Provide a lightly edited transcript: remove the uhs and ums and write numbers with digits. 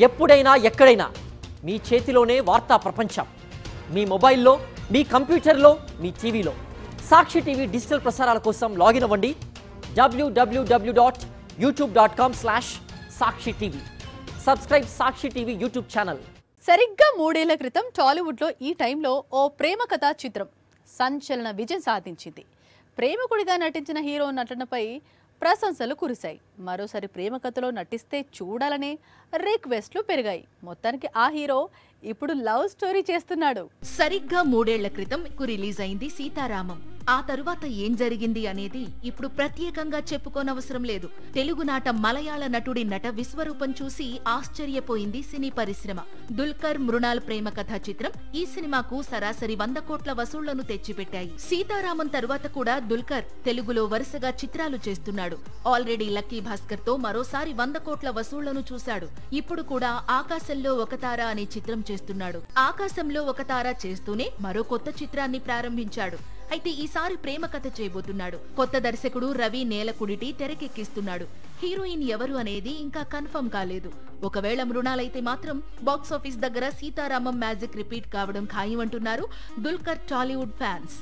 ఎప్పుడైనా ఎక్కడైనా మీ చేతిలోనే వార్తా ప్రపంచం. మీ మొబైల్లో, మీ కంప్యూటర్లో, మీ టీవీలో. సాక్షి టీవీ డిజిటల్ ప్రసారాల కోసం లాగిన్ అవ్వండి www.youtube.com/సాక్షి టీవీ. సబ్స్క్రైబ్ సాక్షి టీవీ యూట్యూబ్ ఛానల్. సరిగ్గా 3 ఏళ్ల క్రితం టాలీవుడ్లో ఈ టైంలో ఓ ప్రేమ కథా చిత్రం సంచలన విజయం సాధించింది. ప్రేమికుడిగా నటించిన హీరో నటనపై ప్రశంసలు కురిశాయి. మరోసారి ప్రేమ కథలో నటిస్తే చూడాలనే రిక్వెస్ట్లు పెరిగాయి. మొత్తానికి ఆ హీరో ఇప్పుడు లవ్ స్టోరీ చేస్తున్నాడు. సరిగ్గా 3 ఏళ్ల క్రితం రిలీజ్ అయింది సీతారామం. ఆ తరువాత ఏం జరిగింది అనేది ఇప్పుడు ప్రత్యేకంగా చెప్పుకోనవసరం లేదు. తెలుగునాట మలయాళ నటుడి నట విశ్వరూపం చూసి ఆశ్చర్యపోయింది సినీ పరిశ్రమ. దుల్కర్ మృణాల్ ప్రేమ కథా చిత్రం ఈ సినిమాకు సరాసరి 100 కోట్ల వసూళ్లను తెచ్చిపెట్టాయి. సీతారామం తరువాత కూడా దుల్కర్ తెలుగులో వరుసగా చిత్రాలు చేస్తున్నాడు. ఆల్రెడీ లక్కీ భాస్కర్ తో మరోసారి 100 కోట్ల వసూళ్లను చూశాడు. ఇప్పుడు కూడా ఆకాశంలో ఒక తార అనే చిత్రం చేస్తున్నాడు. ఆకాశంలో ఒక తార చేస్తూనే మరో కొత్త చిత్రాన్ని ప్రారంభించాడు. అయితే ఈసారి ప్రేమ కథ చేయబోతున్నాడు. కొత్త దర్శకుడు రవి నేలకుడిటి తెరకెక్కిస్తున్నాడు. హీరోయిన్ ఎవరు అనేది ఇంకా కన్ఫర్మ్ కాలేదు. ఒకవేళ మృణాలైతే మాత్రం బాక్సాఫీస్ దగ్గర సీతారామం మ్యాజిక్ రిపీట్ కావడం ఖాయం అంటున్నారు దుల్కర్ టాలీవుడ్ ఫ్యాన్స్.